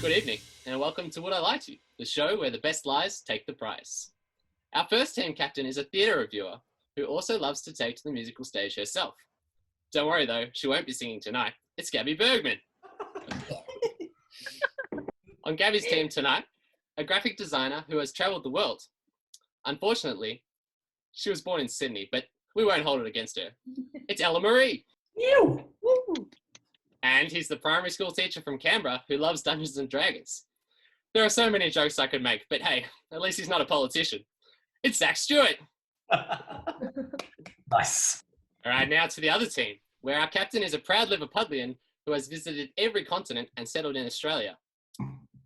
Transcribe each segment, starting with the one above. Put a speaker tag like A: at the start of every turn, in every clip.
A: Good evening, and welcome to Would I Lie to, the show where the best lies take the prize. Our first team captain is a theatre reviewer who also loves to take to the musical stage herself. Don't worry though, she won't be singing tonight. It's Gabi Bergman. On Gabi's team tonight, a graphic designer who has travelled the world. Unfortunately, she was born in Sydney, but we won't hold it against her. It's Maree.
B: Ew.
A: And he's the primary school teacher from Canberra who loves Dungeons and Dragons. There are so many jokes I could make, but hey, at least he's not a politician. It's Stewart.
B: Nice.
A: All right, now to the other team, where our captain is a proud Liverpudlian who has visited every continent and settled in Australia.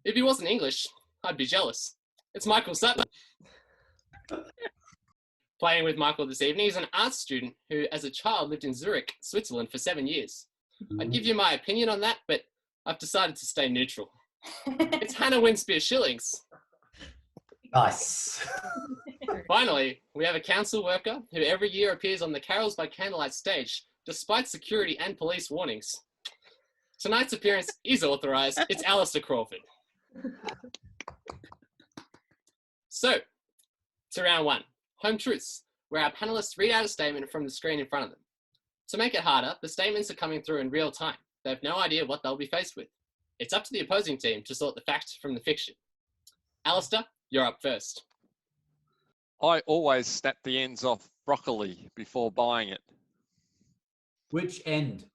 A: If he wasn't English, I'd be jealous. It's Michael Sutton. Playing with Michael this evening is an art student who, as a child, lived in Zurich, Switzerland for 7 years. I'd give you my opinion on that, but I've decided to stay neutral. It's Winspear-Schillings.
B: Nice.
A: Finally, we have a council worker who every year appears on the Carols by Candlelight stage, despite security and police warnings. Tonight's appearance is authorised. It's Allister Crawford. So, to round one, Home Truths, where our panellists read out a statement from the screen in front of them. To make it harder, the statements are coming through in real time. They have no idea what they'll be faced with. It's up to the opposing team to sort the fact from the fiction. Allister, you're up first.
C: I always snap the ends off broccoli before buying it.
B: Which end?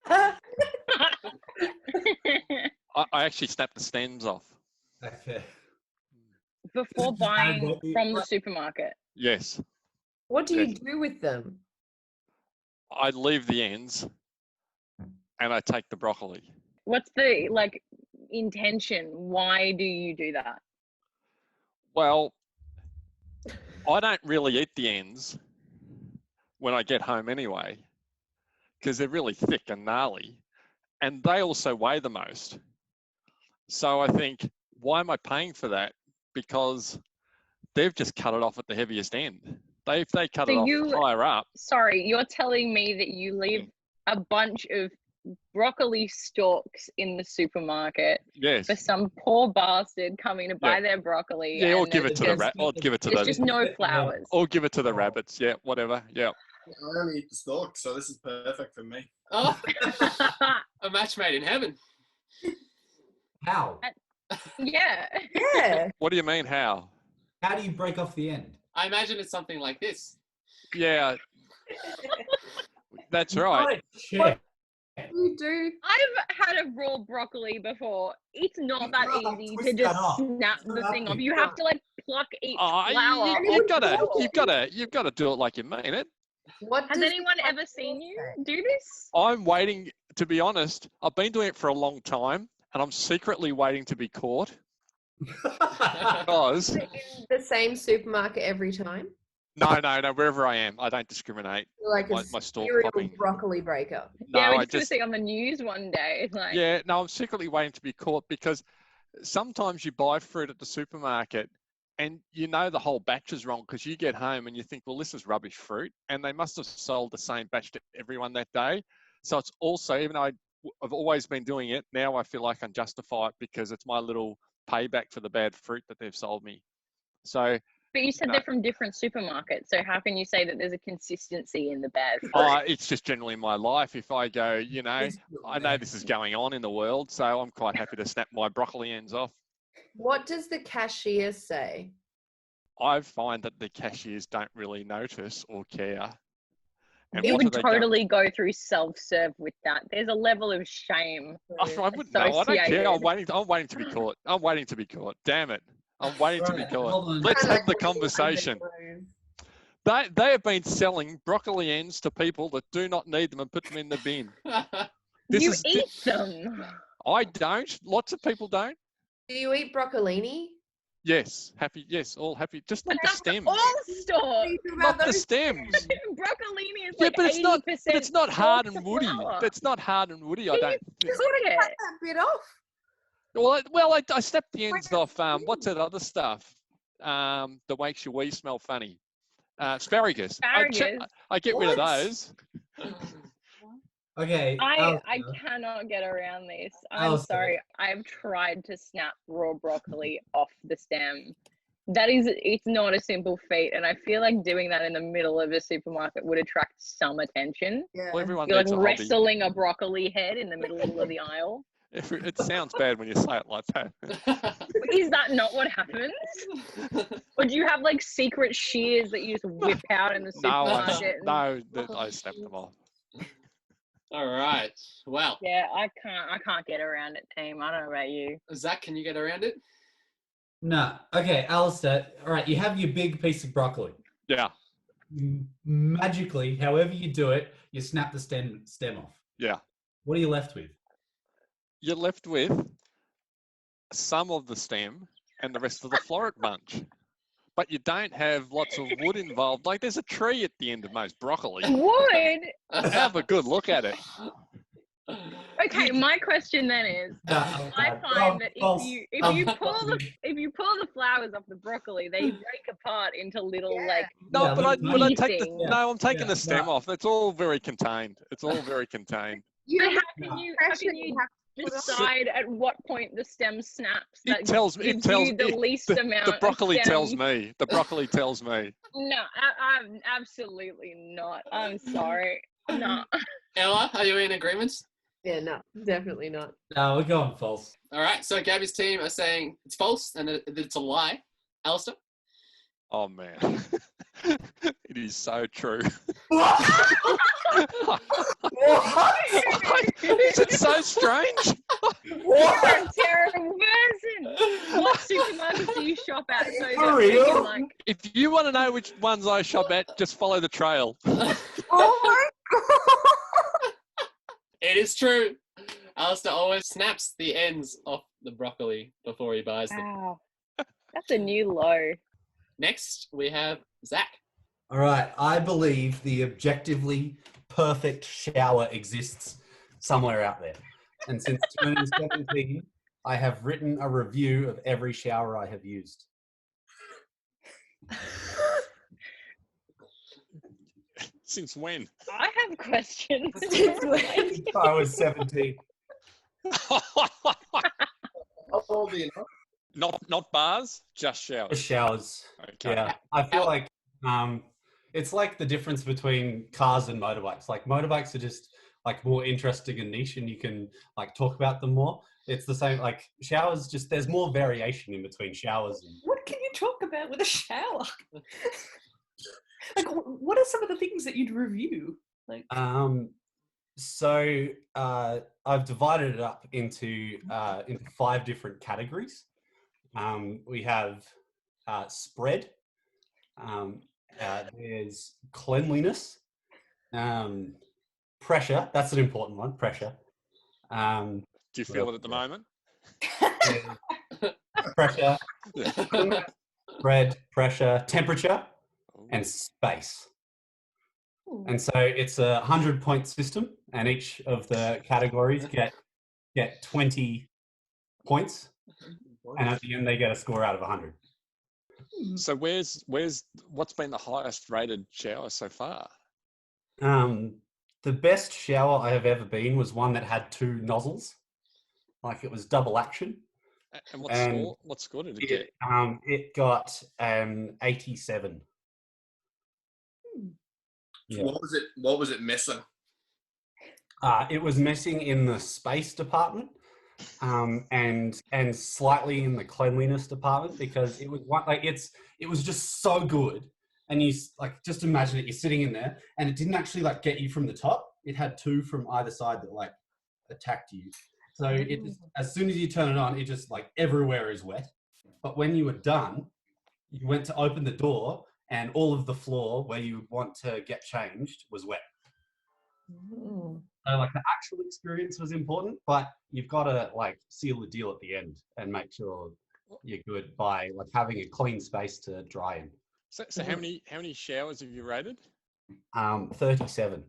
C: I actually snap the stems off.
B: Okay.
D: Before buying from the supermarket.
C: Yes.
E: What do you
C: Yes.
E: do with them?
C: I leave the ends and I take the broccoli.
D: What's the intention? Why do you do that?
C: Well, I don't really eat the ends when I get home anyway, because they're really thick and gnarly, and they also weigh the most. So I think, why am I paying for that? Because they've just cut it off at the heaviest end. If they cut it off higher up.
D: Sorry, you're telling me that you leave a bunch of broccoli stalks in the supermarket
C: Yes.
D: for some poor bastard coming to buy their broccoli.
C: Yeah, or
D: and
C: give it to the rat. Or give it to the.
D: There's just no flowers.
C: Or give it to the rabbits. Yeah, whatever. Yeah.
F: I only eat the stalk, so this is perfect for me.
A: Oh, a match made in heaven.
B: How?
D: Yeah.
E: Yeah.
C: What do you mean? How?
B: How do you break off the end?
A: I imagine it's something like this.
C: Yeah. That's right.
B: Check.
E: You do.
D: I've had a raw broccoli before. It's not that easy to
B: Twist
D: just
B: that off.
D: snap the
B: Twist
D: thing
B: that
D: off. You have to pluck each flower.
C: You've got to do it like you mean it.
E: What
D: Has
E: does
D: anyone
E: the
D: ever seen you do this?
C: I'm waiting, to be honest. I've been doing it for a long time, and I'm secretly waiting to be caught. Because
E: in the same supermarket every time?
C: no, wherever I am, I don't discriminate.
E: You're like
C: My
E: a
C: stalk
E: serial
C: popping.
E: broccoli breaker.
C: No,
D: Yeah, we're
C: I
D: just going to see on the news one day.
C: Yeah, no, I'm secretly waiting to be caught because sometimes you buy fruit at the supermarket and you know the whole batch is wrong because you get home and you think, well, this is rubbish fruit, and they must have sold the same batch to everyone that day. So it's also, even though I've always been doing it, now I feel like I can justify it because it's my little payback for the bad fruit that they've sold me. So.
D: But you said
C: No.
D: they're from different supermarkets, so how can you say that there's a consistency in the bad fruit?
C: It's just generally my life. If I go, I know this is going on in the world, so I'm quite happy to snap my broccoli ends off.
E: What does the cashier say?
C: I find that the cashiers don't really notice or care. And
D: It
C: what
D: would
C: do they go-
D: totally go through self-serve with that. There's a level of shame.
C: I wouldn't know. I don't care.
D: associated.
C: I'm waiting to be caught. I'm waiting to be caught. Damn it. I'm waiting to be
B: Right, hold
C: caught.
B: on.
C: Let's have the
E: Like,
C: conversation. They have been selling broccoli ends to people that do not need them and put them in the bin.
D: You eat them.
C: I don't. Lots of people don't.
E: Do you eat broccolini?
C: Yes. Happy. Yes. All happy. Just not
D: But
C: the
D: that's
C: stems.
D: all store.
C: Not the stems.
D: Broccolini is
C: Yeah,
D: like
C: but it's
D: 80%
C: not. But it's not hard
D: stalks
C: and
D: of
C: woody.
D: flour.
C: That's not hard and woody. I
D: You
C: don't.
D: cook
E: Cut
D: it.
E: that bit off.
C: Well, I snap the ends off. What's that other stuff? That makes your wee smell funny. Asparagus.
D: Asparagus.
C: I get rid of
B: What?
C: those.
B: Okay.
D: I
B: Alistair.
D: cannot get around this. I'm
B: Alistair.
D: sorry. I've tried to snap raw broccoli off the stem. It's not a simple feat, and I feel like doing that in the middle of a supermarket would attract some attention.
E: Yeah.
C: Well, everyone
D: You're like
C: needs a hobby.
D: wrestling a broccoli head in the middle of the aisle.
C: It sounds bad when you say it like that.
D: Is that not what happens? Or do you have like secret shears that you just whip out in the
C: No,
D: supermarket?
C: I snapped them off.
A: All right. Well,
D: Yeah, I can't get around it, team. I don't know about you.
A: Zach, can you get around it?
B: No. Okay, Alistair. All right, you have your big piece of broccoli.
C: Yeah,
B: Magically, however you do it, you snap the stem off.
C: yeah.
B: What are you left with?
C: You're left with some of the stem and the rest of the floret bunch. But you don't have lots of wood involved. Like there's a tree at the end of most broccoli.
D: Would
C: Have a good look at it.
D: okay. My question then is, I find that if you pull the flowers off the broccoli, they break apart into little like.
C: No,
B: Yeah,
C: but I take the
D: Yeah.
C: no. I'm taking the stem
B: no.
C: off. It's all very contained. It's all very contained.
D: But how
E: No.
D: can you
E: Pressure you have to put on.
D: decide at what point the stem snaps? That
C: It tells me. It
D: gives
C: tells
D: you the least
C: the
D: amount.
C: The broccoli
D: of
C: tells
D: stem.
C: me. The broccoli tells me.
D: No, I'm absolutely not. I'm sorry. No.
A: Ella, are you in agreement?
E: Yeah, no, definitely not.
B: No, we're going false.
A: All right. So Gabby's team are saying it's false and that it's a lie. Alistair?
C: Oh man, it is so true. Is it so strange?
D: You're a terrible person. What supermarkets do you shop at? So that
B: For
D: we
B: real?
D: can, like,
C: If you want to know which ones I shop at, just follow the trail.
E: Oh my god!
A: It is true. Alistair always snaps the ends off the broccoli before he buys them.
D: wow, that's a new low.
A: Next, we have Zach.
B: All right, I believe the objectively perfect shower exists somewhere out there. And since 2017, I have written a review of every shower I have used.
C: Since when?
D: I have questions.
B: Since I was 17.
F: Oddly enough.
C: Not bars, just
B: The
C: showers.
B: showers.
C: Okay.
B: Yeah, I feel like it's like the difference between cars and motorbikes. Like motorbikes are just like more interesting and niche, and you can like talk about them more. It's the same. Like showers, just there's more variation in between showers. And,
G: What can you talk about with a shower? Like, what are some of the things that you'd review? Like,
B: so I've divided it up into 5 different categories. We have spread. There's cleanliness. Pressure. That's an important one. Pressure.
C: Do you feel it at the moment?
B: Pressure.
C: Yeah.
B: Spread. Pressure. Temperature. And space. And so it's a 100-point system, and each of the categories get 20 points, and at the end they get a score out of 100.
C: So what's been the highest rated shower so far?
B: The best shower I have ever been was one that had 2 nozzles, like it was double action.
C: And
B: And
C: what score did it get?
B: It got 87. Yeah.
F: What was it missing?
B: It was missing in the space department, and slightly in the cleanliness department, because it was it was just so good. And you like just imagine it, you're sitting in there, and it didn't actually like get you from the top. It had 2 from either side that like attacked you. So it just, as soon as you turn it on, it just like everywhere is wet. But when you were done, you went to open the door, and all of the floor where you want to get changed was wet. So like the actual experience was important, but you've got to like seal the deal at the end and make sure you're good by like having a clean space to dry in.
C: So how many showers have you rated?
B: 37.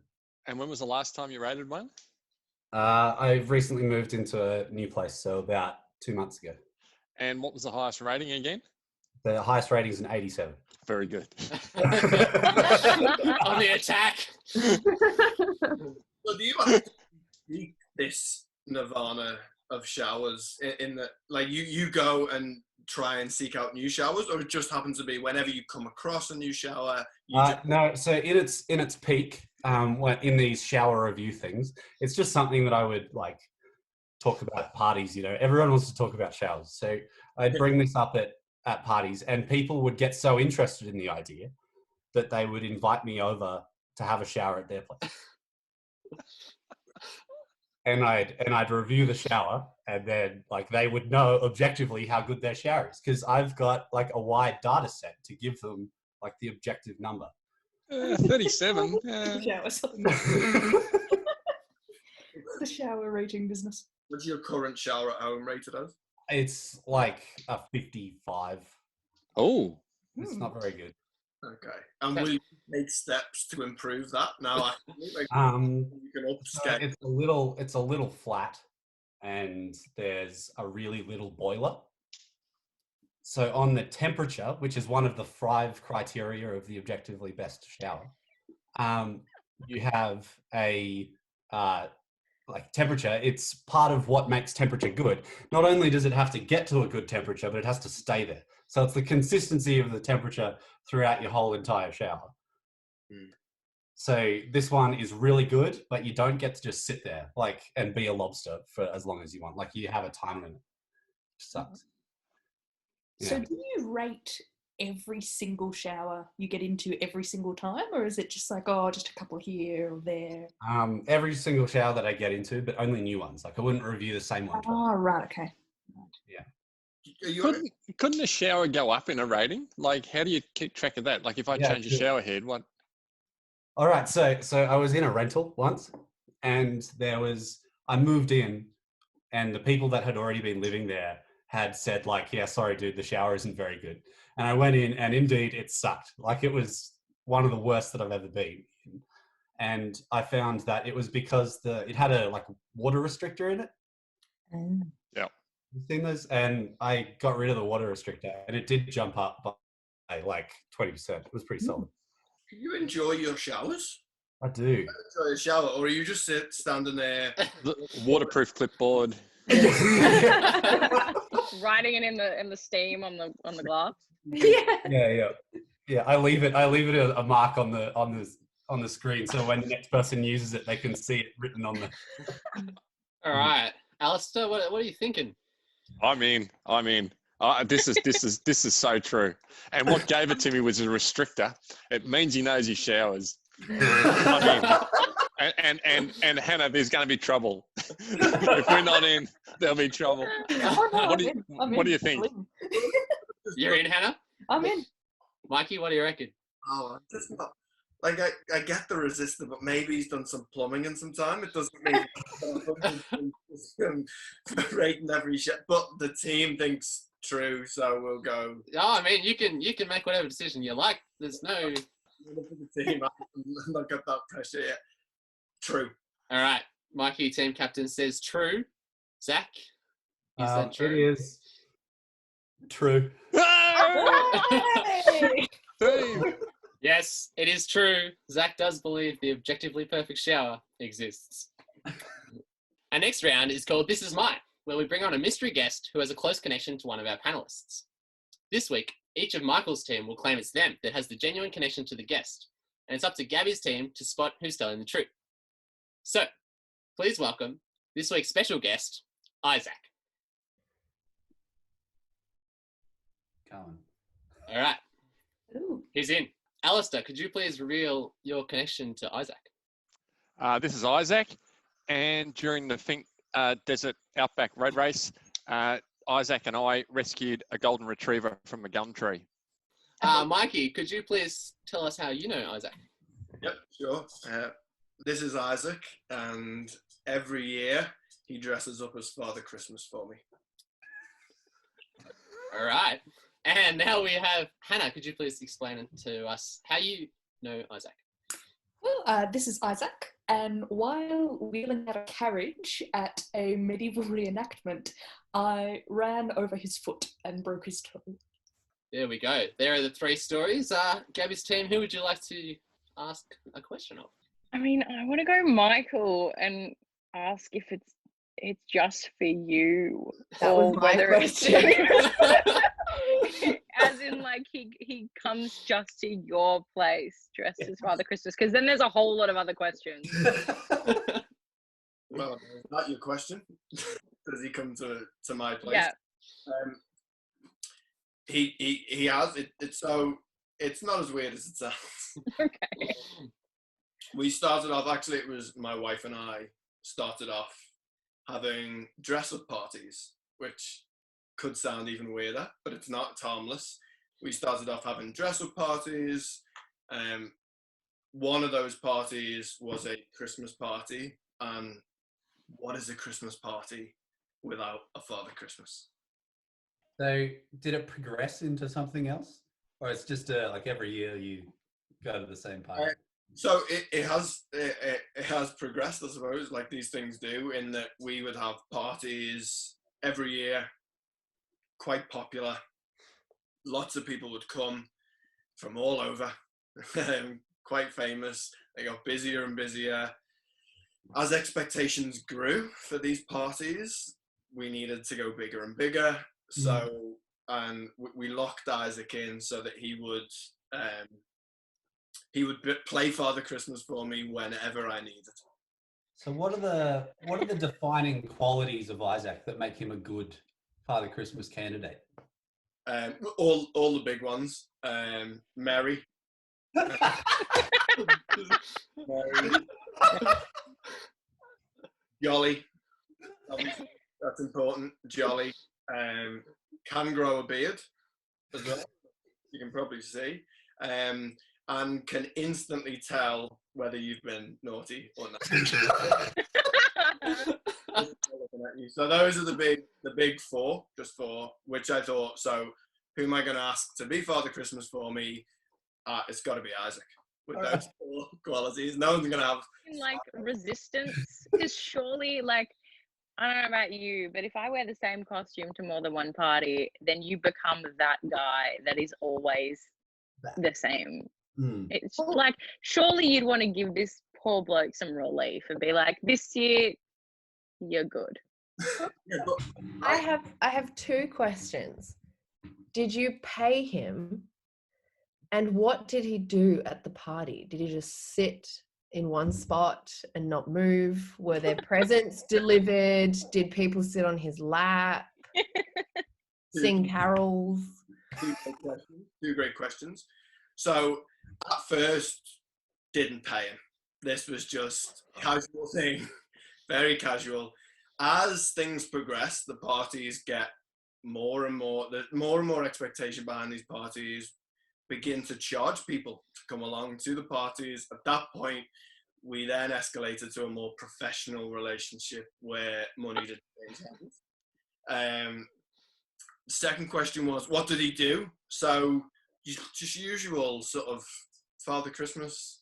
C: And when was the last time you rated one?
B: I've recently moved into a new place, so about 2 months ago.
C: And what was the highest rating again?
B: The highest rating is an 87.
C: Very good.
A: On the attack.
F: So do you have seek this nirvana of showers in that, like, you go and try and seek out new showers, or it just happens to be whenever you come across a new shower?
B: No, so in its peak, in these shower review things, it's just something that I would like talk about at parties. You know, everyone wants to talk about showers, so I'd bring this up at parties, and people would get so interested in the idea that they would invite me over to have a shower at their place. And I'd review the shower, and then like they would know objectively how good their shower is, because I've got like a wide data set to give them like the objective number.
C: 37.
G: The shower rating business.
F: What's your current shower at home rated as?
B: It's like a 55.
C: Oh,
B: It's not very good.
F: Okay. And will you make steps to improve that now? You can upscale.
B: It's a little flat, and there's a really little boiler. So on the temperature, which is one of the 5 criteria of the objectively best shower, you have a like temperature. It's part of what makes temperature good. Not only does it have to get to a good temperature, but it has to stay there. So it's the consistency of the temperature throughout your whole entire shower. So this one is really good, but you don't get to just sit there like and be a lobster for as long as you want. Like you have a time limit. Which sucks.
G: So do you rate every single shower you get into every single time, or is it just like, oh, just a couple here or there?
B: Every single shower that I get into, but only new ones. Like I wouldn't review the same one twice.
G: Oh, right, okay.
B: Yeah.
C: Couldn't a shower go up in a rating? Like, how do you keep track of that? Like, if I change a shower head, what?
B: All right, so I was in a rental once, and I moved in, and the people that had already been living there had said like, yeah, sorry, dude, the shower isn't very good. And I went in, and indeed it sucked. Like it was one of the worst that I've ever been in. And I found that it was because it had a like water restrictor in it.
C: Yeah.
B: You've seen those? And I got rid of the water restrictor, and it did jump up by like 20%. It was pretty solid.
F: Do you enjoy your showers?
B: I do.
F: Enjoy a shower, or are you just standing there?
C: The waterproof clipboard.
D: Writing it in the steam on the glass.
B: Yeah. I leave it a mark on the screen, so when the next person uses it, they can see it written on the.
A: All right, Allister, what are you thinking?
C: I mean, this is so true. And what gave it to me was a restrictor. It means he knows he showers. I mean, and Hannah, there's going to be trouble. If we're not in, there'll be trouble. What do you think?
A: You're in, Hannah?
G: I'm in.
A: Mikey, what do you reckon?
F: Oh, just not. Like I get the resistor, but maybe he's done some plumbing in some time. It doesn't mean rating every shit. But the team thinks true, so we'll go.
A: Oh, I mean, you can make whatever decision you like. There's no.
F: The team, I'm not got that pressure yet. True.
A: All right, Mikey, team captain, says true. Zach, is that true?
B: It is true.
A: Yes, it is true. Zach does believe the objectively perfect shower exists. Our next round is called This Is Mine, where we bring on a mystery guest who has a close connection to one of our panelists. This week, each of Michael's team will claim it's them that has the genuine connection to the guest, and it's up to Gabi's team to spot who's telling the truth. So, please welcome this week's special guest, Isaac.
B: Go on.
A: All right.
G: Ooh.
A: He's in. Allister, could you please reveal your connection to Isaac?
C: This is Isaac, and during the Fink Desert Outback Road Race, Isaac and I rescued a golden retriever from a gum tree.
A: Mikey, could you please tell us how you know Isaac?
F: Yep, sure. This is Isaac, and every year he dresses up as Father Christmas for me.
A: All right. And now we have Hannah. Could you please explain to us how you know Isaac?
G: Well, this is Isaac, and while wheeling out a carriage at a medieval reenactment, I ran over his foot and broke his toe.
A: There we go. There are the 3 stories. Gabi's team, who would you like to ask a question of?
D: I mean, I want to go Michael, and ask if it's just for you,
E: That
D: or
E: was my
D: whether
E: question.
D: as in like he comes just to your place dressed as Father Christmas, because then there's a whole lot of other questions.
F: Well, is that your question? Does he come to my place?
D: Yeah.
F: He has. It's so it's not as weird as it sounds.
D: Okay.
F: We started off. Actually, it was my wife and I started off having dress-up parties, which could sound even weirder, but it's not. It's harmless. We started off having dress-up parties. One of those parties was a Christmas party, and what is a Christmas party without a Father Christmas?
B: So, did it progress into something else, or it's just like every year you go to the same party?
F: So it has progressed, I suppose, like these things do, in that we would have parties every year, quite popular. Lots of people would come from all over, quite famous. They got busier and busier. As expectations grew for these parties, we needed to go bigger and bigger. So, and we locked Isaac in so that he would play Father Christmas for me whenever I needed.
B: So, what are the defining qualities of Isaac that make him a good Father Christmas candidate?
F: All the big ones. Maree. Maree. Jolly. That's important. Jolly. Can grow a beard as well. You can probably see. And can instantly tell whether you've been naughty or not. So those are the big four, just four, which I thought, so who am I going to ask to be Father Christmas for me? It's got to be Isaac. With those four qualities, no one's going to have...
D: Like resistance, because surely, like, I don't know about you, but if I wear the same costume to more than one party, then you become that guy that is always the same. It's like, surely you'd want to give this poor bloke some relief and be like, this year, you're good.
F: Yeah, but
E: I have two questions. Did you pay him? And what did he do at the party? Did he just sit in one spot and not move? Were there presents delivered? Did people sit on his lap? Sing carols?
F: Two great questions. So at first, didn't pay him. This was just casual thing, very casual. As things progress, the parties get more and more. There's more and more expectation behind these parties. Begin to charge people to come along to the parties. At that point, we then escalated to a more professional relationship where money didn't change hands. The second question was, what did he do? So just usual sort of Father Christmas.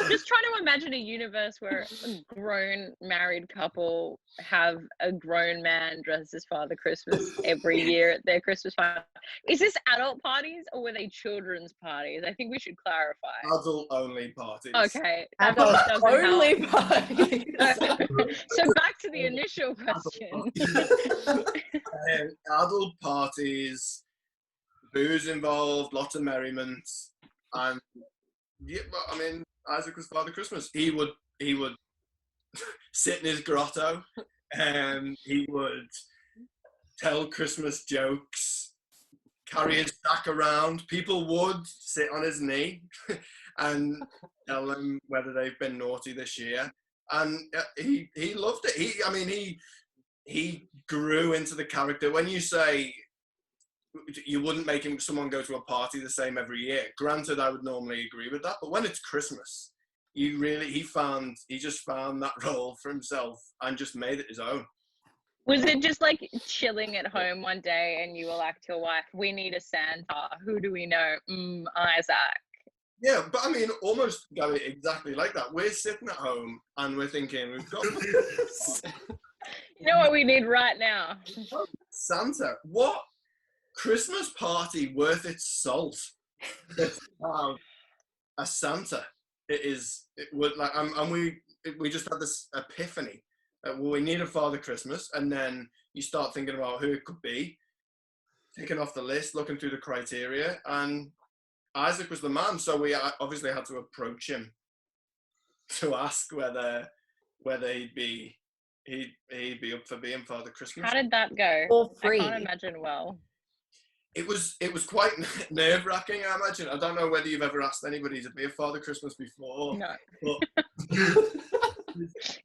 D: Just trying to imagine a universe where a grown married couple have a grown man dressed as Father Christmas every year at their Christmas party. Is this adult parties or were they children's parties? I think we should clarify.
F: Adult only parties.
D: Okay.
E: Adult
D: doesn't
E: only
D: help.
E: parties.
D: So back to the initial question.
F: Adult parties, booze involved, lots of merriment, and yeah, I mean, Isaac was Father Christmas. He would sit in his grotto, and he would tell Christmas jokes, carry his sack around. People would sit on his knee and tell him whether they've been naughty this year, and he loved it. He grew into the character. When you say you wouldn't make someone go to a party the same every year, granted, I would normally agree with that, but when it's Christmas, he just found that role for himself and just made it his own.
D: Was it just like chilling at home one day and you were like to your wife, we need a Santa, who do we know? Isaac.
F: Yeah, but I mean, almost, Gabi, exactly like that. We're sitting at home and we're thinking, we've got
D: You know what we need right now?
F: Santa. What Christmas party worth its salt to have a Santa? It would like, and we just had this epiphany. Well, we need a Father Christmas, and then you start thinking about who it could be, ticking off the list, looking through the criteria, and Isaac was the man. So we obviously had to approach him to ask whether he'd be up for being Father Christmas.
D: How did that go?
E: For
D: I
E: free.
D: can't imagine well.
F: It was quite nerve-wracking, I imagine. I don't know whether you've ever asked anybody to be a Father Christmas before.
D: No.
F: But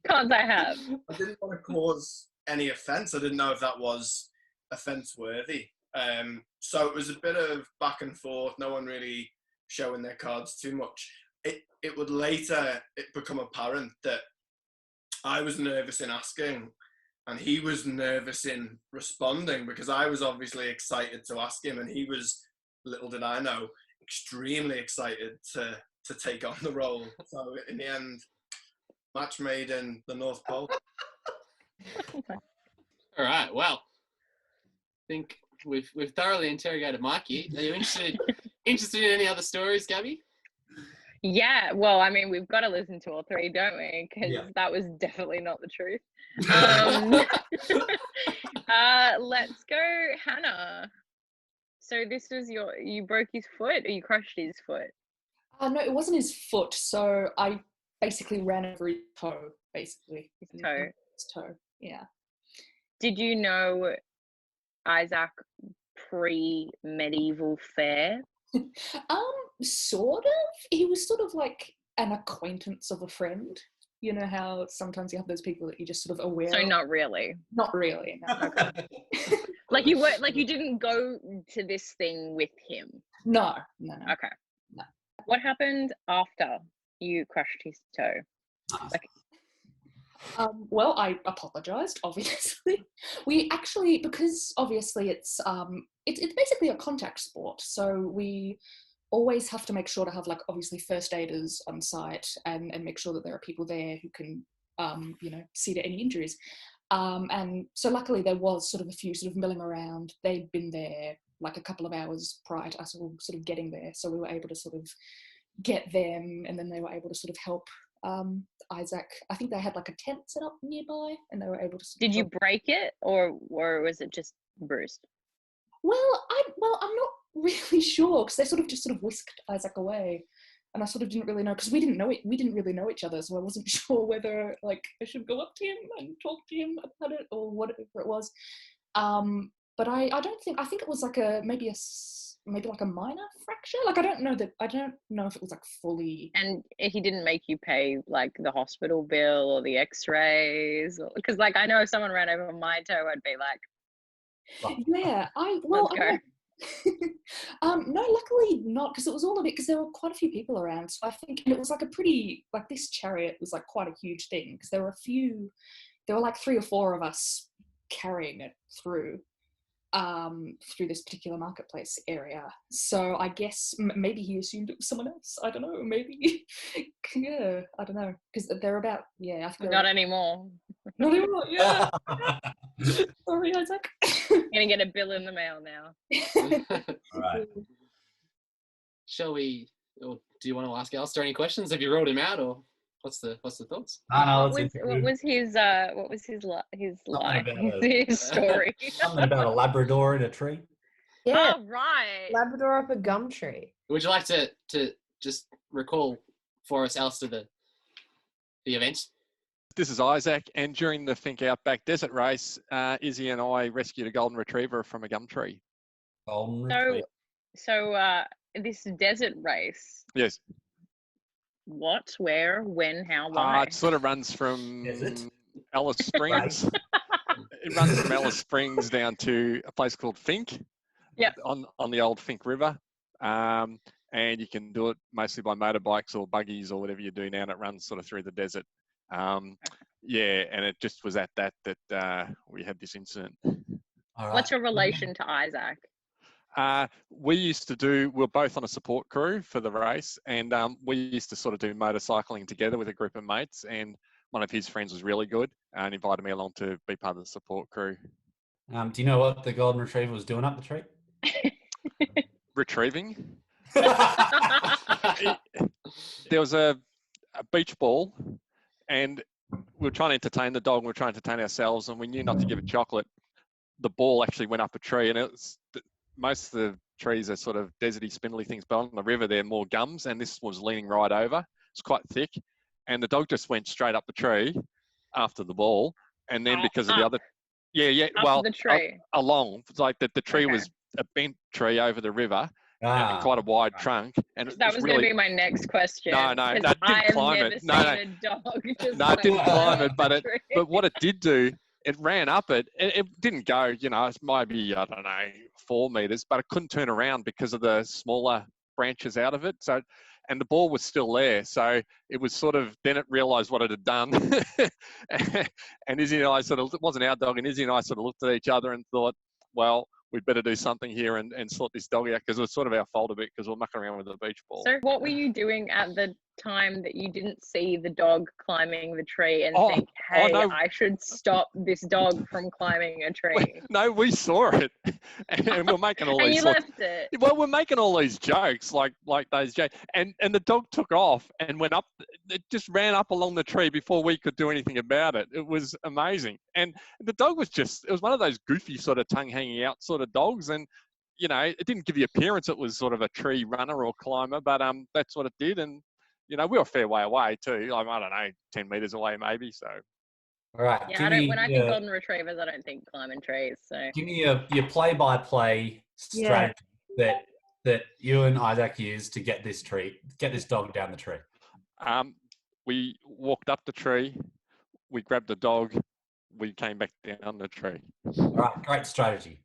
D: Can't I have?
F: I didn't want to cause any offence. I didn't know if that was offence-worthy. So it was a bit of back and forth, no one really showing their cards too much. It would later become apparent that I was nervous in asking and he was nervous in responding, because I was obviously excited to ask him and he was, little did I know, extremely excited to take on the role. So in the end, match made in the North Pole.
A: All right. Well, I think we've thoroughly interrogated Mikey. Are you interested in any other stories, Gabi?
D: Yeah, well, I mean, we've got to listen to all three, don't we? Because that was definitely not the truth. Let's go, Hannah. So this was you broke his foot, or you crushed his foot?
G: No, it wasn't his foot. So I basically ran over his toe, basically.
D: His toe.
G: His toe, yeah.
D: Did you know Isaac pre-medieval fair?
G: Sort of. He was sort of like an acquaintance of a friend. You know how sometimes you have those people that you just sort of aware
D: So
G: of?
D: not really.
G: Not really, no.
D: Like you didn't go to this thing with him.
G: No.
D: Okay.
G: No.
D: What happened after you crushed his toe? Like,
G: well, I apologized, obviously. We actually, because obviously it's basically a contact sport, so we always have to make sure to have, like, obviously first aiders on site and make sure that there are people there who can see to any injuries. And so luckily there was sort of a few sort of milling around. They'd been there like a couple of hours prior to us all sort of getting there, so we were able to sort of get them, and then they were able to sort of help Isaac. I think they had like a tent set up nearby, and they were able to.
D: Did you break it, or was it just bruised?
G: Well, I'm not really sure, because they sort of whisked Isaac away, and I sort of didn't really know, because we didn't really know each other, so I wasn't sure whether like I should go up to him and talk to him about it or whatever it was. But I think it was like maybe like a minor fracture. Like I don't know if it was like fully.
D: And he didn't make you pay like the hospital bill or the X-rays, because like I know if someone ran over my toe, I'd be like,
G: yeah,
D: let's go.
G: No, luckily not, because it was all of it, because there were quite a few people around. So I think, and it was like a pretty, like this chariot was like quite a huge thing, because there were like 3 or 4 of us carrying it through this particular marketplace area. So I guess maybe he assumed it was someone else. I don't know, maybe. Yeah, I don't know, because they're about, I think
D: Not anymore.
G: Not anymore, yeah. Sorry, Isaac.
D: Gonna get a bill in the mail now.
B: All right.
A: Shall we, or do you want to ask Allister any questions? Have you ruled him out, or what's the thoughts?
B: No,
D: What was his story?
B: Something about a Labrador in a tree.
E: Yeah,
D: Oh, right.
E: Labrador up a gum tree.
A: Would you like to just recall for us, Allister, the event?
C: This is Isaac, and during the Think Outback Desert Race, Izzy and I rescued a golden retriever from a gum tree.
B: Golden retriever.
D: So this desert race.
C: Yes.
D: What, where, when, how, why?
C: It sort of runs from
B: Desert?
C: Alice Springs. It runs from Alice Springs down to a place called Fink.
D: Yep.
C: On the old Fink River. And you can do it mostly by motorbikes or buggies or whatever you do now, and it runs sort of through the desert. And it just was at that we had this incident.
B: All right.
D: What's your relation to Isaac?
C: We were both on a support crew for the race, and we used to sort of do motorcycling together with a group of mates, and one of his friends was really good and invited me along to be part of the support crew.
B: Do you know what the golden retriever was doing up the tree?
C: Retrieving. There was a beach ball, and we were trying to entertain the dog, and we were trying to entertain ourselves, and we knew not to give it chocolate. The ball actually went up a tree, and most of the trees are sort of deserty, spindly things, but on the river they're more gums, and this was leaning right over. It's quite thick, and the dog just went straight up the tree after the ball, and then because of the other,
D: Up the tree.
C: along, it's like the tree
D: Okay.
C: was a bent tree over the river, and quite a wide trunk, and it
D: That was
C: really,
D: going to be my next question.
C: No,
D: 'cause
C: it didn't
D: I have
C: climb
D: never
C: it.
D: seen
C: No,
D: a dog just
C: no, it didn't
D: like
C: climb
D: go
C: it,
D: up
C: but
D: a
C: it,
D: tree.
C: but what it did do, it ran up it. It didn't go, it's maybe, I don't know, 4 meters, but it couldn't turn around because of the smaller branches out of it. So, and the ball was still there. So it was sort of, then it realized what it had done. And Izzy and I it wasn't our dog, and Izzy and I sort of looked at each other and thought, well, we'd better do something here and sort this dog out, because it was sort of our fault a bit because we're mucking around with the beach ball.
D: So what were you doing at the time that you didn't see the dog climbing the tree and think,
C: oh,
D: hey,
C: no.
D: I should stop this dog from climbing a tree?
C: No, we saw it, and we're making all
D: And
C: these
D: you
C: sorts.
D: left it.
C: Well, we're making all these jokes, like those jokes, and the dog took off and went up. It just ran up along the tree before we could do anything about it. It was amazing, and the dog was it was one of those goofy sort of tongue hanging out sort of dogs, and it didn't give the appearance it was sort of a tree runner or climber, but that's what it did, and we were a fair way away too. I don't know, 10 meters away maybe. So.
B: All right.
D: Yeah, when I think golden retrievers, I don't think climbing trees. So
B: Give me your play-by-play strategy that you and Isaac used to get this dog down the tree.
C: We walked up the tree, we grabbed the dog, we came back down the tree.
B: All right, great strategy.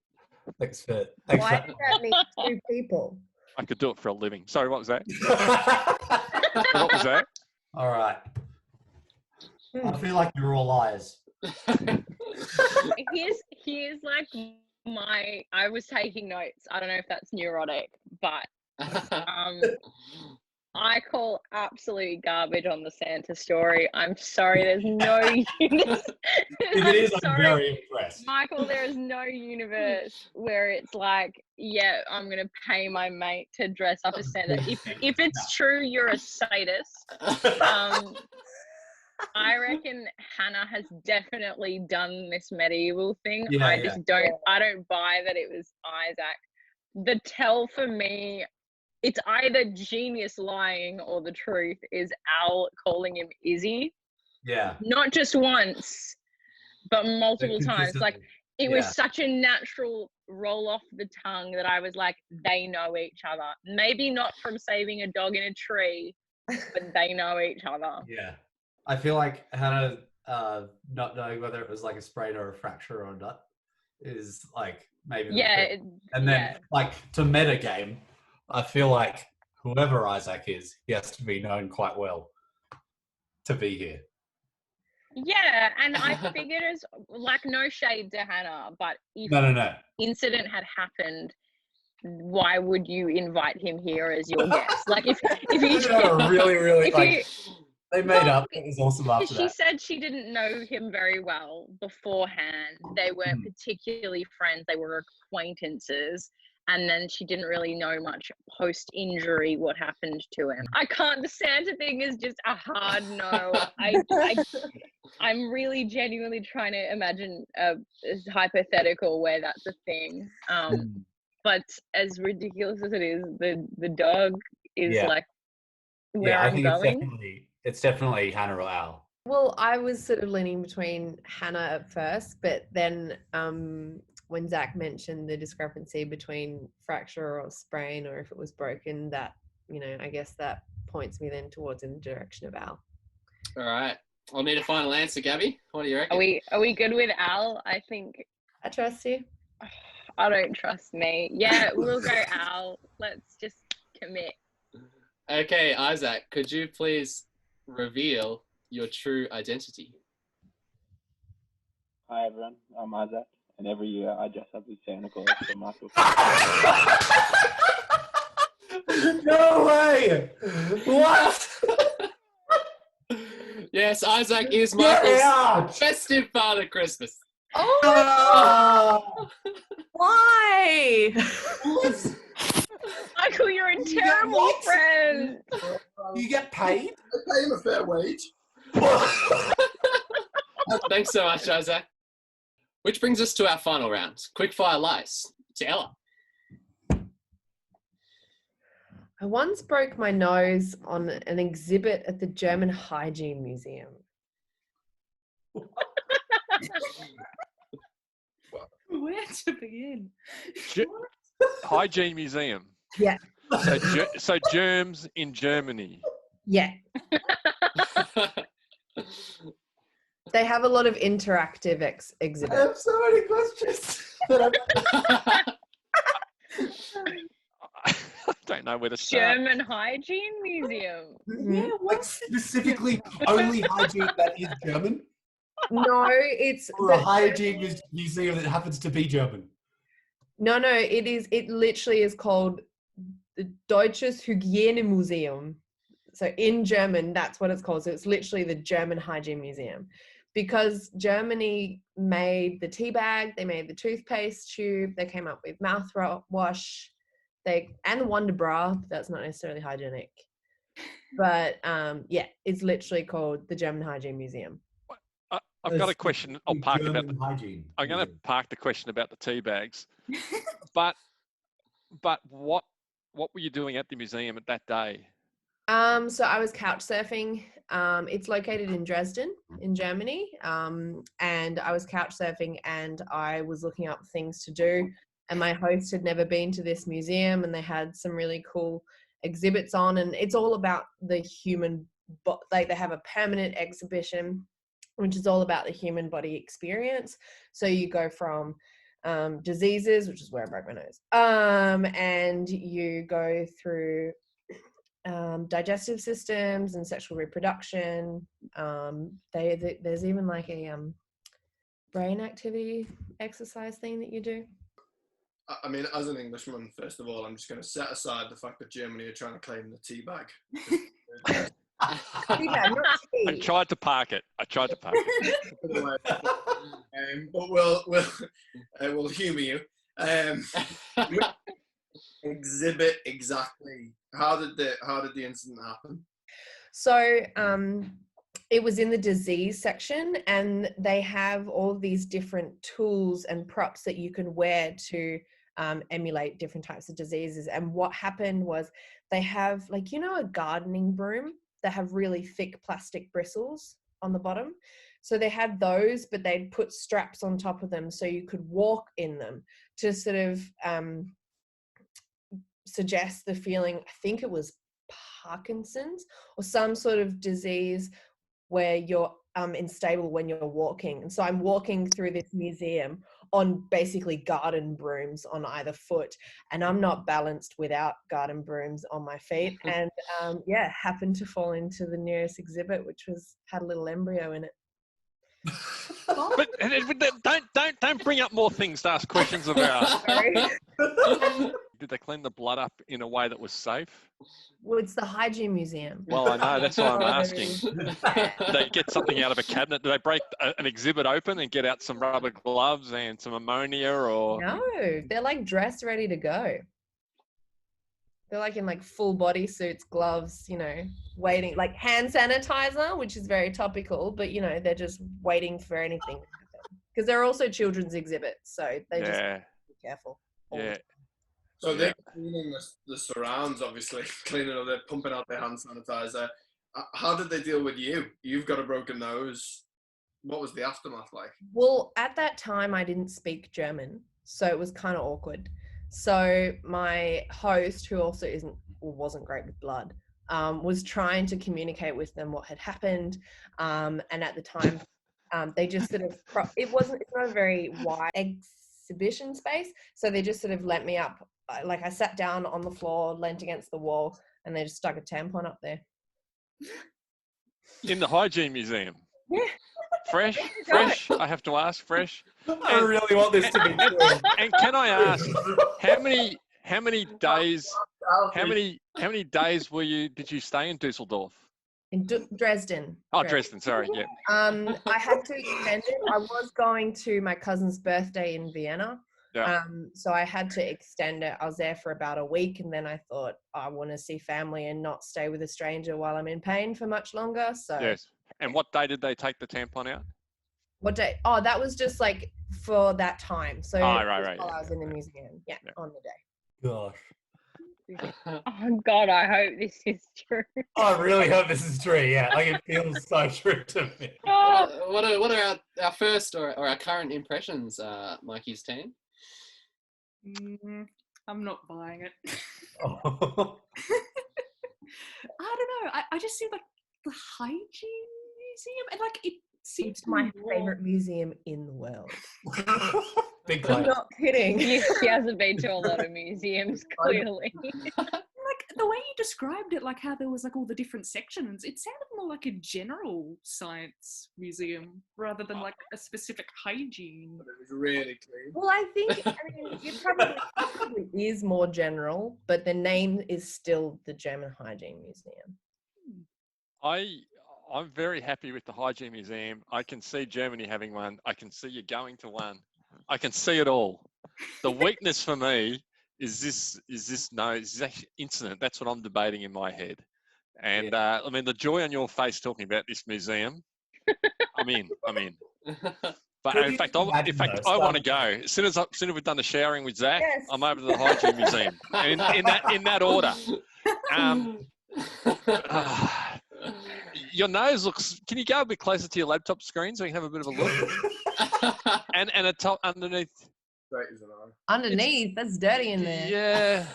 B: Thanks for
E: Why did that need 2 people?
C: I could do it for a living. Sorry, what was that? What was that?
B: All right. I feel like you're all liars.
D: here's like I was taking notes. I don't know if that's neurotic, but I call absolute garbage on the Santa story. I'm sorry, there's no universe.
B: If it is, I'm very impressed.
D: Michael, there is no universe where it's like, yeah, I'm going to pay my mate to dress up as Santa. If it's true, you're a sadist. I reckon Hannah has definitely done this medieval thing. I don't buy that it was Isaac. The tell for me, it's either genius lying or the truth is Al calling him Izzy.
B: Yeah.
D: Not just once, but multiple times. Like, it was such a natural roll off the tongue that I was like, they know each other. Maybe not from saving a dog in a tree, but they know each other.
B: Yeah. I feel like Hannah not knowing whether it was like a sprain or a fracture or not is like maybe.
D: Yeah.
B: And then like to meta game, I feel like whoever Isaac is, he has to be known quite well to be here.
D: Yeah, and I figured as like, no shade to Hannah, but if
B: No.
D: incident had happened, why would you invite him here as your guest? Like if you
B: really they made up. It was awesome after
D: she
B: that.
D: said she didn't know him very well beforehand. They weren't particularly friends. They were acquaintances. And then she didn't really know much post-injury what happened to him. The Santa thing is just a hard no. I'm really genuinely trying to imagine a hypothetical where that's a thing. But as ridiculous as it is, the dog is like where I'm going.
B: It's definitely Hannah or Al.
E: Well, I was sort of leaning between Hannah at first, but then when Zach mentioned the discrepancy between fracture or sprain, or if it was broken, that, I guess that points me then towards in the direction of Al.
A: All right. I'll need a final answer, Gabi. What do you reckon?
D: Are we good with Al? I think.
E: I trust you.
D: I don't trust me. Yeah, we'll go Al. Let's just commit.
A: Okay, Isaac, could you please reveal your true identity?
H: Hi everyone, I'm Isaac, and every year I dress up as Santa Claus for Michael.
B: No way! What?
A: Yes, Isaac is Michael's festive Father Christmas.
E: Oh! Why?
D: Michael, you're a terrible friend.
B: You get paid?
F: I pay him a fair wage.
A: Thanks so much, Isaac. Which brings us to our final round, quickfire lies. To Ella.
E: I once broke my nose on an exhibit at the German Hygiene Museum.
G: Where to begin?
C: Hygiene Museum.
E: Yeah.
C: So germs in Germany.
E: Yeah. They have a lot of interactive exhibits.
B: I have so many questions.
C: I don't know where to start.
D: German Hygiene Museum.
E: Mhm.
B: Like specifically only hygiene that is German?
E: No, it's
B: Or a hygiene museum that happens to be German?
E: no, it literally is called the Deutsches Hygienemuseum. So in German, that's what it's called. So it's literally the German Hygiene Museum. Because Germany made the tea bag, they made the toothpaste tube, they came up with mouthwash, and the Wonder Bra. That's not necessarily hygienic. But yeah, it's literally called the German Hygiene Museum.
C: I've got a question. I'll park about
B: German hygiene.
C: I'm going to park the question about the tea bags. But what were you doing at the museum at that day?
E: So I was couch surfing. It's located in Dresden, in Germany. And I was couch surfing and I was looking up things to do. And my host had never been to this museum, and they had some really cool exhibits on. And it's all about the human, like they have a permanent exhibition, which is all about the human body experience. So you go from diseases, which is where I broke my nose, and you go through digestive systems and sexual reproduction. There's even like a brain activity exercise thing that you do.
F: I mean, as an Englishman, first of all, I'm just going to set aside the fact that Germany are trying to claim the tea bag.
E: Yeah, not
C: I
E: tea.
C: tried to park it.
F: But we'll humour you. Which exhibit exactly? How did the incident happen?
E: So it was in the disease section, and they have all of these different tools and props that you can wear to emulate different types of diseases. And what happened was they have, like, you know, a gardening broom that have really thick plastic bristles on the bottom. So they had those, but they'd put straps on top of them so you could walk in them to sort of suggest the feeling, I think it was Parkinson's or some sort of disease where you're unstable when you're walking. And so I'm walking through this museum on basically garden brooms on either foot, and I'm not balanced without garden brooms on my feet. And yeah, happened to fall into the nearest exhibit, which had a little embryo in it.
C: But don't bring up more things to ask questions about.
E: Sorry.
C: Did they clean the blood up in a way that was safe?
E: Well, it's the Hygiene Museum.
C: Well, I know, that's why I'm asking. Did they get something out of a cabinet? Did they break an exhibit open and get out some rubber gloves and some ammonia or?
E: No, they're like dressed, ready to go. They're like in like full body suits, gloves, you know, waiting, like hand sanitizer, which is very topical, but you know, they're just waiting for anything to happen. Because they're also children's exhibits, so they just have to be careful.
C: Yeah.
F: So they're cleaning the surrounds, obviously, they're pumping out their hand sanitizer. How did they deal with you? You've got a broken nose. What was the aftermath like?
E: Well, at that time, I didn't speak German, so it was kind of awkward. So my host, who also wasn't great with blood, was trying to communicate with them what had happened. And at the time, they just sort of, it's not a very wide exhibition space, so they just sort of let me up. Like I sat down on the floor, leant against the wall, and they just stuck a tampon up there.
C: In the Hygiene Museum?
E: Yeah.
C: Fresh? I have to ask, fresh?
B: I really want this to be true.
C: And can I ask, how many days did you stay in Dusseldorf?
E: In Dresden.
C: Oh, Dresden, sorry, yeah.
E: I had to extend it. I was going to my cousin's birthday in Vienna.
C: Yeah.
E: So I had to extend it. I was there for about a week, and then I thought I want to see family and not stay with a stranger while I'm in pain for much longer. So
C: Yes. And what day did they take the tampon out?
E: What day? Oh, that was just like for that time. So
C: Oh,
E: it
C: right,
E: was
C: right,
E: while
C: yeah,
E: I was in the
C: yeah.
E: museum. Yeah,
C: Yeah.
E: on the day.
B: Gosh.
D: Oh God, I hope this is true.
B: I really hope this is true. Yeah, like it feels so true to me.
D: Oh,
A: What are our first or our current impressions, Mikey's team?
G: I'm not buying it.
B: Oh.
G: I don't know. I just see like the hygiene museum, and like it seems
E: It's my
G: more-
E: favorite museum in the world.
B: Big
E: I'm
B: claim.
E: not kidding.
D: she hasn't been to a lot of museums, clearly.
G: Like the way you described it, like how there was like all the different sections, it sounded more like a general science museum rather than like a specific hygiene.
F: But it was really clean.
E: Well, I think it probably is more general, but the name is still the German Hygiene Museum.
C: I'm very happy with the hygiene museum. I can see Germany having one. I can see you going to one. I can see it all. The weakness for me is this actually incident. That's what I'm debating in my head. And I mean, the joy on your face talking about this museum, I'm in. But
B: Could
C: in
B: you
C: fact,
B: just
C: I
B: imagine, though,
C: want to go. As soon as we've done the showering with Zach,
E: Yes.
C: I'm over to the hygiene museum. And in that order. Your nose looks. Can you go a bit closer to your laptop screen so we can have a bit of a look? and a top underneath.
F: Great as an eye.
E: Underneath, that's dirty in there.
C: Yeah.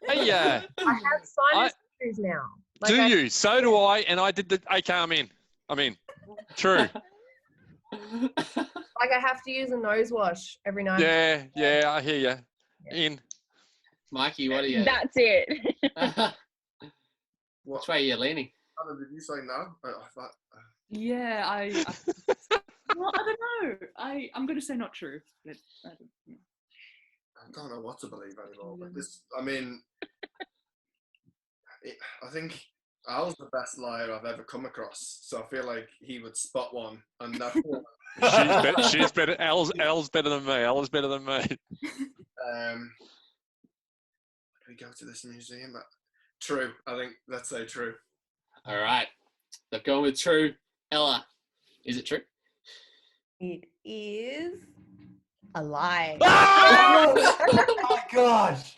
C: Hey,
E: I have sinus issues now. Like
C: do you? So do I. And I did the. Okay, I'm in. True.
E: Like I have to use a nose wash every night.
C: Yeah. I hear you. In.
A: Mikey, what are you?
D: That's it.
F: What?
A: Which way are you leaning?
F: Anna, did you say no? I thought,
G: Yeah, well, I don't know. I'm going to say not true. But I
F: I don't know what to believe anymore. But this, I mean, I think Al's the best liar I've ever come across. So I feel like he would spot one, and that's
C: She's better. Al's better than me. Al's better than me.
F: We go to this museum. True. I think let's say true.
A: All right. They've gone with true. Ella, is it true?
E: It is a lie.
B: Oh my gosh!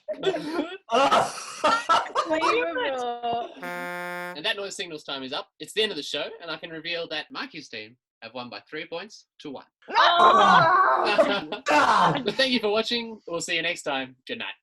D: Unbelievable.
A: And that noise signals time is up. It's the end of the show, and I can reveal that Mikey's team have won by 3 points to 1.
B: God.
A: But thank you for watching. We'll see you next time. Good night.